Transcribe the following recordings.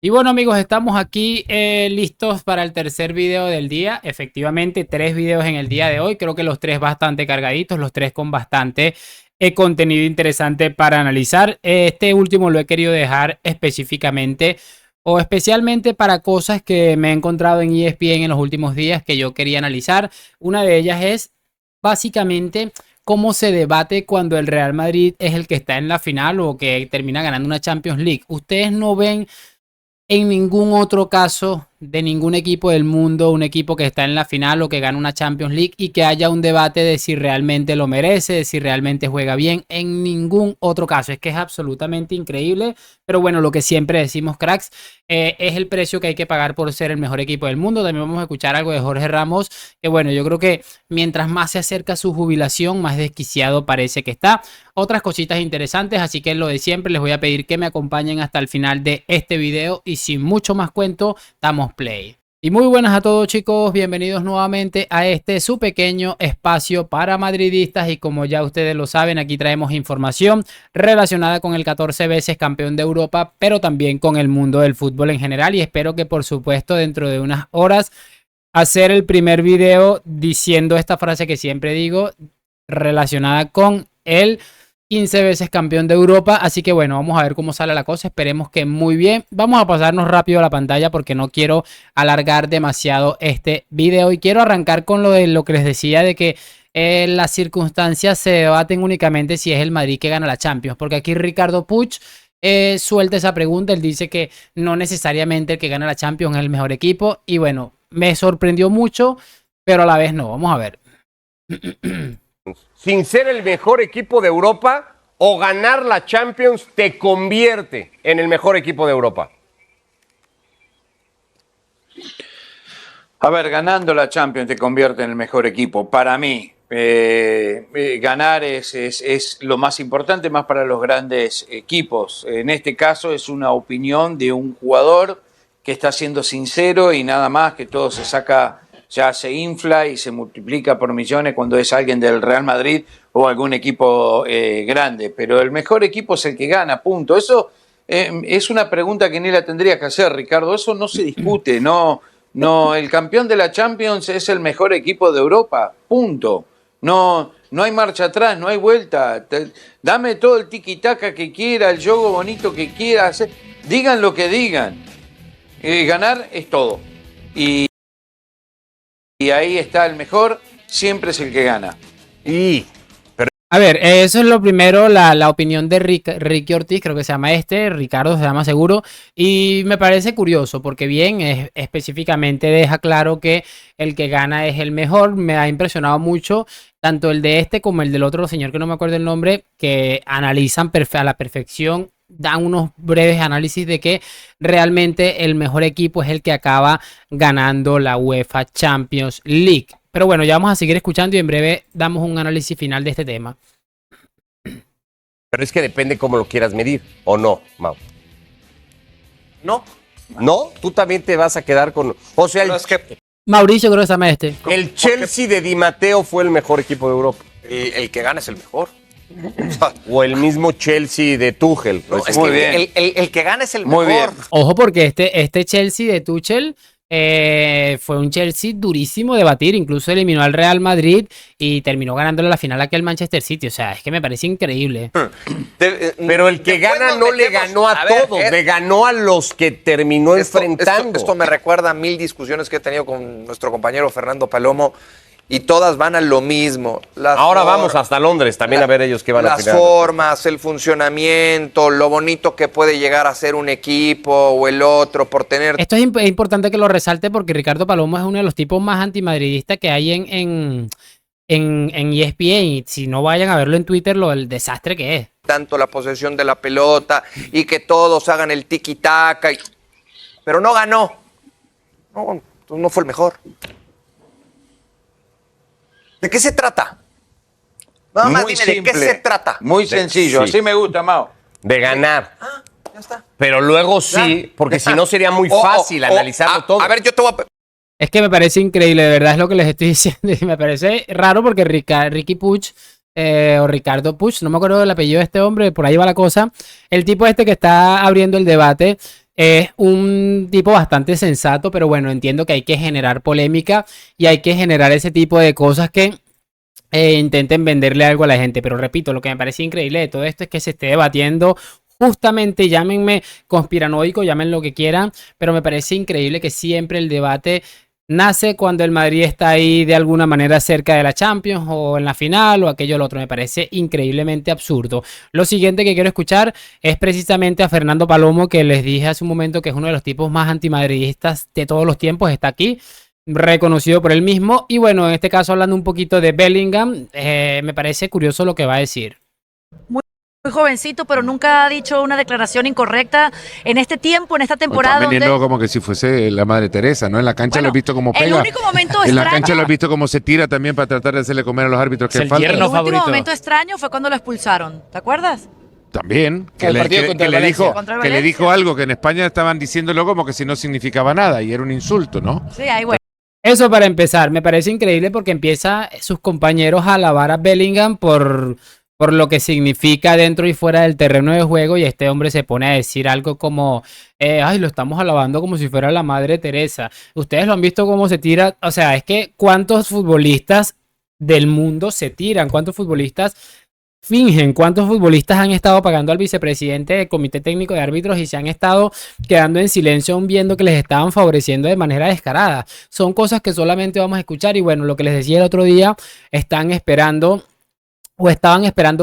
Y bueno amigos, estamos aquí listos para el tercer video del día. Efectivamente, 3 videos en el día de hoy. Creo que los 3 bastante cargaditos, los 3 con bastante contenido interesante para analizar. Este último lo he querido dejar específicamente o especialmente para cosas que me he encontrado en ESPN en los últimos días que yo quería analizar. Una de ellas es básicamente cómo se debate cuando el Real Madrid es el que está en la final o que termina ganando una Champions League. Ustedes no ven en ningún otro caso de ningún equipo del mundo, un equipo que está en la final o que gana una Champions League y que haya un debate de si realmente lo merece, de si realmente juega bien, en ningún otro caso. Es que es absolutamente increíble, pero bueno, lo que siempre decimos, cracks, es el precio que hay que pagar por ser el mejor equipo del mundo. También vamos a escuchar algo de Jorge Ramos, que bueno, yo creo que mientras más se acerca su jubilación, más desquiciado parece que está. Otras cositas interesantes, así que lo de siempre, les voy a pedir que me acompañen hasta el final de este video y sin mucho más cuento, damos play. Y muy buenas a todos chicos, bienvenidos nuevamente a este su pequeño espacio para madridistas y como ya ustedes lo saben, aquí traemos información relacionada con el 14 veces campeón de Europa, pero también con el mundo del fútbol en general y espero que por supuesto dentro de unas horas hacer el primer video diciendo esta frase que siempre digo relacionada con el 15 veces campeón de Europa, así que bueno, vamos a ver cómo sale la cosa, esperemos que muy bien. Vamos a pasarnos rápido a la pantalla porque no quiero alargar demasiado este video y quiero arrancar con lo que les decía de que las circunstancias se debaten únicamente si es el Madrid que gana la Champions, porque aquí Ricardo Puig suelta esa pregunta, él dice que no necesariamente el que gana la Champions es el mejor equipo y bueno, me sorprendió mucho, pero a la vez no, vamos a ver. Sin ser el mejor equipo de Europa o ganar la Champions te convierte en el mejor equipo de Europa. A ver, ganando la Champions te convierte en el mejor equipo. Para mí, ganar es lo más importante, más para los grandes equipos. En este caso es una opinión de un jugador que está siendo sincero y nada más, que todo se saca, ya se infla y se multiplica por millones cuando es alguien del Real Madrid o algún equipo grande. Pero el mejor equipo es el que gana, punto. Eso es una pregunta que ni la tendría que hacer, Ricardo. Eso no se discute, no. No, el campeón de la Champions es el mejor equipo de Europa, punto. No, no hay marcha atrás, no hay vuelta. Dame todo el tiki-taka que quiera, el juego bonito que quiera hacer. Digan lo que digan. Ganar es todo. Y ahí está el mejor, siempre es el que gana. A ver, eso es lo primero, la opinión de Ricky Ortiz, creo que se llama Ricardo se llama seguro, y me parece curioso porque bien, específicamente deja claro que el que gana es el mejor. Me ha impresionado mucho tanto el de este como el del otro señor que no me acuerdo el nombre, que analizan a la perfección, dan unos breves análisis de que realmente el mejor equipo es el que acaba ganando la UEFA Champions League. Pero bueno, ya vamos a seguir escuchando y en breve damos un análisis final de este tema. Pero es que depende cómo lo quieras medir, ¿o no, Mau? No. ¿No? Tú también te vas a quedar con... O sea, Es que Mauricio creo que se llama el Chelsea de Di Matteo fue el mejor equipo de Europa. el que gana es el mejor. O el mismo Chelsea de Tuchel. No, Pues, es muy que bien. el que gana es el Muy mejor. bien. Ojo porque este Chelsea de Tuchel fue un Chelsea durísimo de batir, incluso eliminó al Real Madrid y terminó ganándole la final aquí al Manchester City, o sea, es que me parece increíble. Pero el que gana no le ganó a todos, le ganó a los que terminó enfrentando. Esto me recuerda a 1000 discusiones que he tenido con nuestro compañero Fernando Palomo y todas van a lo mismo. Ahora vamos hasta Londres también a ver ellos qué van a Las opinar. formas, el funcionamiento, lo bonito que puede llegar a ser un equipo o el otro por tener... Esto es importante que lo resalte porque Ricardo Palomo es uno de los tipos más antimadridistas que hay en ESPN y si no vayan a verlo en Twitter, el desastre que es. tanto la posesión de la pelota y que todos hagan el tiki-taka. Pero no ganó. No fue el mejor. ¿De qué se trata? Nada más Muy dime, ¿de qué simple, se trata? Muy sencillo, sí. así me gusta, Mao. De ganar. Ya está. Pero luego sí, porque si no sería muy fácil analizarlo todo. A ver, yo te voy a... Es que me parece increíble, de verdad es lo que les estoy diciendo y me parece raro porque Ricky Puig o Ricardo Puig, no me acuerdo del apellido de este hombre, por ahí va la cosa, el tipo este que está abriendo el debate es un tipo bastante sensato, pero bueno, entiendo que hay que generar polémica y hay que generar ese tipo de cosas que intenten venderle algo a la gente. Pero repito, lo que me parece increíble de todo esto es que se esté debatiendo. Justamente, llámenme conspiranoico, llamen lo que quieran, pero me parece increíble que siempre el debate nace cuando el Madrid está ahí de alguna manera cerca de la Champions o en la final o aquello o lo otro. Me parece increíblemente absurdo. Lo siguiente que quiero escuchar es precisamente a Fernando Palomo, que les dije hace un momento que es uno de los tipos más antimadridistas de todos los tiempos. Está aquí, reconocido por él mismo. Y bueno, en este caso hablando un poquito de Bellingham, me parece curioso lo que va a decir. Muy jovencito, pero nunca ha dicho una declaración incorrecta en este tiempo, en esta temporada. También donde... como que si fuese la Madre Teresa, ¿no? En la cancha lo he visto como pega. El único momento en extraño, la cancha lo he visto como se tira también para tratar de hacerle comer a los árbitros que falta. El último momento extraño fue cuando lo expulsaron, ¿te acuerdas? También, que le dijo algo que en España estaban diciéndolo como que si no significaba nada y era un insulto, ¿no? Sí, ahí bueno. Eso para empezar, me parece increíble porque empieza sus compañeros a alabar a Bellingham por lo que significa dentro y fuera del terreno de juego, y este hombre se pone a decir algo como, ay, lo estamos alabando como si fuera la Madre Teresa. Ustedes lo han visto cómo se tira, o sea, es que cuántos futbolistas del mundo se tiran, cuántos futbolistas fingen, cuántos futbolistas han estado pagando al vicepresidente del comité técnico de árbitros y se han estado quedando en silencio viendo que les estaban favoreciendo de manera descarada. Son cosas que solamente vamos a escuchar y bueno, lo que les decía el otro día, estaban esperando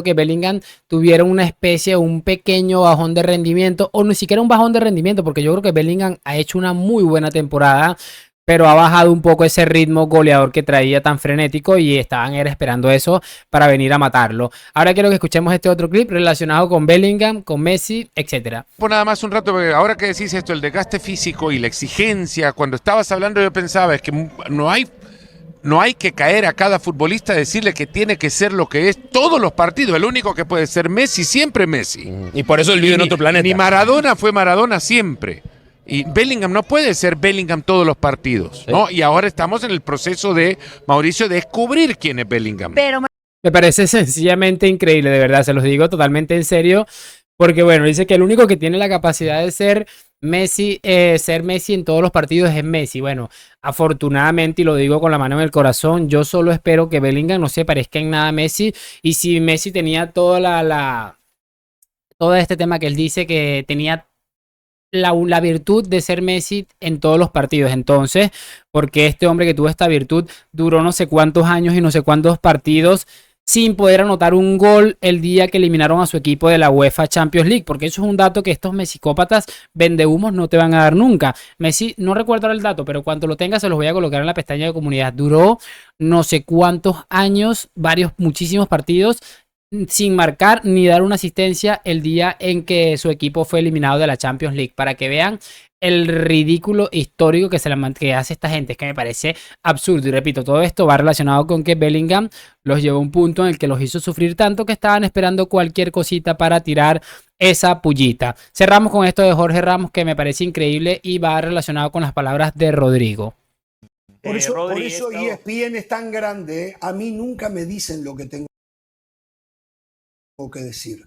que Bellingham tuviera una especie, un pequeño bajón de rendimiento, o ni siquiera un bajón de rendimiento, porque yo creo que Bellingham ha hecho una muy buena temporada, pero ha bajado un poco ese ritmo goleador que traía tan frenético y estaban esperando eso para venir a matarlo. Ahora quiero que escuchemos este otro clip relacionado con Bellingham, con Messi, etcétera. Pues nada más un rato, porque ahora que decís esto, el desgaste físico y la exigencia, cuando estabas hablando yo pensaba, es que no hay que caer a cada futbolista a decirle que tiene que ser lo que es todos los partidos. El único que puede ser Messi, siempre Messi. Y por eso él vive en otro planeta. Ni Maradona fue Maradona siempre. Y Bellingham no puede ser Bellingham todos los partidos, ¿no? Y ahora estamos en el proceso de, Mauricio, descubrir quién es Bellingham. Pero me parece sencillamente increíble, de verdad, se los digo totalmente en serio. Porque bueno, dice que el único que tiene la capacidad de ser Messi en todos los partidos es Messi. Bueno, afortunadamente, y lo digo con la mano en el corazón, yo solo espero que Bellingham no se parezca en nada a Messi. Y si Messi tenía todo este tema que él dice que tenía la virtud de ser Messi en todos los partidos, entonces, porque este hombre que tuvo esta virtud duró no sé cuántos años y no sé cuántos partidos sin poder anotar un gol el día que eliminaron a su equipo de la UEFA Champions League, porque eso es un dato que estos mesicópatas vendehumos no te van a dar nunca. Messi, no recuerdo el dato, pero cuando lo tenga se los voy a colocar en la pestaña de comunidad. Duró no sé cuántos años, muchísimos partidos, sin marcar ni dar una asistencia el día en que su equipo fue eliminado de la Champions League, para que vean el ridículo histórico que hace esta gente. Es que me parece absurdo, y repito, todo esto va relacionado con que Bellingham los llevó a un punto en el que los hizo sufrir tanto que estaban esperando cualquier cosita para tirar esa pullita. Cerramos con esto de Jorge Ramos, que me parece increíble y va relacionado con las palabras de Rodrigo. Por eso ESPN es tan grande, a mí nunca me dicen lo que tengo que decir,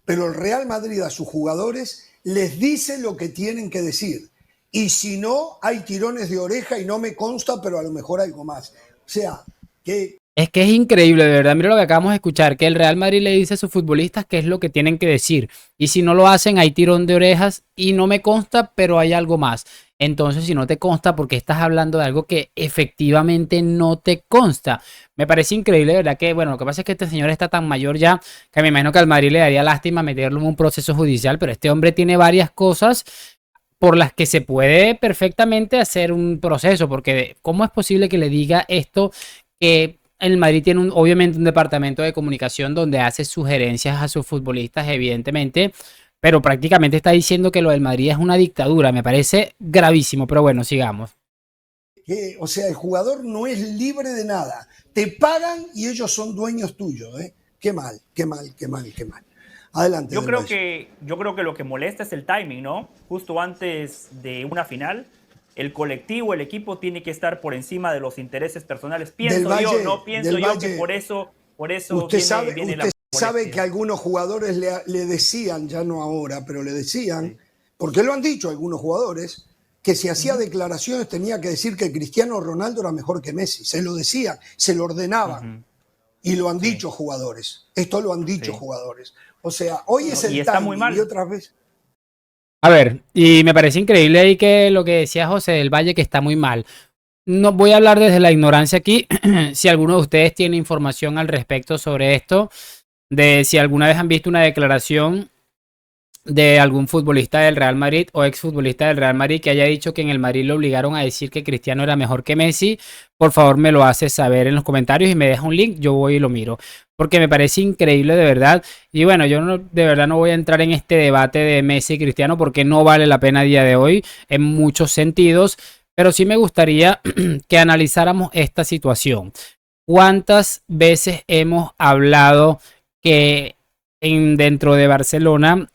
pero el Real Madrid a sus jugadores les dice lo que tienen que decir, y si no, hay tirones de oreja y no me consta, pero a lo mejor algo más. O sea, que... Es que es increíble, de verdad. Mira lo que acabamos de escuchar, que el Real Madrid le dice a sus futbolistas qué es lo que tienen que decir, y si no lo hacen hay tirón de orejas, y no me consta, pero hay algo más. Entonces, si no te consta, ¿por qué estás hablando de algo que efectivamente no te consta? Me parece increíble, ¿verdad? Que, bueno, lo que pasa es que este señor está tan mayor ya que me imagino que al Madrid le daría lástima meterlo en un proceso judicial, pero este hombre tiene varias cosas por las que se puede perfectamente hacer un proceso, porque ¿cómo es posible que le diga esto? Que el Madrid tiene obviamente un departamento de comunicación donde hace sugerencias a sus futbolistas, evidentemente, pero prácticamente está diciendo que lo del Madrid es una dictadura. Me parece gravísimo, pero bueno, sigamos. O sea, el jugador no es libre de nada. Te pagan y ellos son dueños tuyos, ¿eh? Qué mal, qué mal, qué mal, qué mal. Adelante. Yo creo que lo que molesta es el timing, ¿no? Justo antes de una final, el colectivo, el equipo tiene que estar por encima de los intereses personales. Pienso yo que por eso usted viene la sabe que algunos jugadores le decían, ya no ahora, pero le decían Porque lo han dicho algunos jugadores, que si hacía declaraciones tenía que decir que Cristiano Ronaldo era mejor que Messi. Se lo decían, se lo ordenaban. Y lo han dicho jugadores. Esto lo han dicho jugadores. O sea, hoy es el y está muy mal. Y otras veces... A ver, y me parece increíble ahí que lo que decía José del Valle, que está muy mal. No voy a hablar desde la ignorancia aquí. Si alguno de ustedes tiene información al respecto sobre esto, de si alguna vez han visto una declaración de algún futbolista del Real Madrid o exfutbolista del Real Madrid que haya dicho que en el Madrid lo obligaron a decir que Cristiano era mejor que Messi, por favor me lo hace saber en los comentarios y me deja un link, yo voy y lo miro, porque me parece increíble de verdad. Y bueno, yo de verdad no voy a entrar en este debate de Messi y Cristiano porque no vale la pena a día de hoy en muchos sentidos, pero sí me gustaría que analizáramos esta situación. ¿Cuántas veces hemos hablado que dentro de Barcelona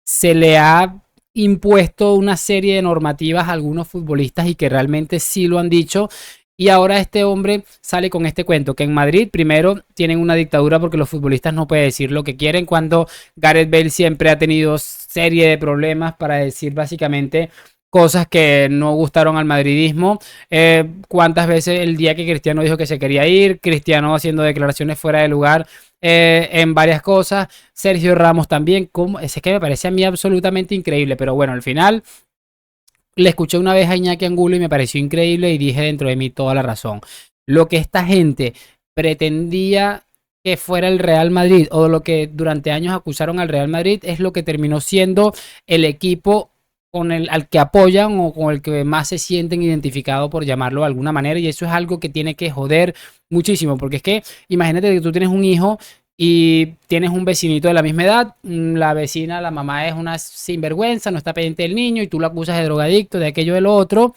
se le ha impuesto una serie de normativas a algunos futbolistas y que realmente sí lo han dicho? Y ahora este hombre sale con este cuento, que en Madrid primero tienen una dictadura porque los futbolistas no pueden decir lo que quieren, cuando Gareth Bale siempre ha tenido serie de problemas para decir básicamente cosas que no gustaron al madridismo. ¿Cuántas veces el día que Cristiano dijo que se quería ir? Cristiano haciendo declaraciones fuera de lugar en varias cosas. Sergio Ramos también. Es que me parece a mí absolutamente increíble. Pero bueno, al final le escuché una vez a Iñaki Angulo y me pareció increíble y dije dentro de mí toda la razón. Lo que esta gente pretendía que fuera el Real Madrid, o lo que durante años acusaron al Real Madrid, es lo que terminó siendo el equipo al que apoyan o con el que más se sienten identificados, por llamarlo de alguna manera, y eso es algo que tiene que joder muchísimo, porque es que imagínate que tú tienes un hijo y tienes un vecinito de la misma edad, la vecina, la mamá es una sinvergüenza, no está pendiente del niño y tú lo acusas de drogadicto, de aquello, de lo otro,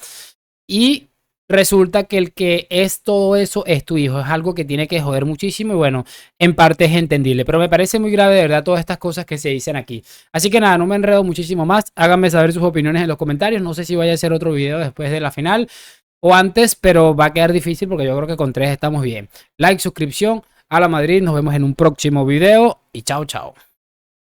y resulta que el que es todo eso es tu hijo. Es algo que tiene que joder muchísimo y bueno, en parte es entendible, pero me parece muy grave de verdad todas estas cosas que se dicen aquí. Así que nada, no me enredo muchísimo más. Háganme saber sus opiniones en los comentarios. No sé si vaya a hacer otro video después de la final o antes, pero va a quedar difícil porque yo creo que con 3 estamos bien. Like, suscripción a la Madrid. Nos vemos en un próximo video y chao, chao.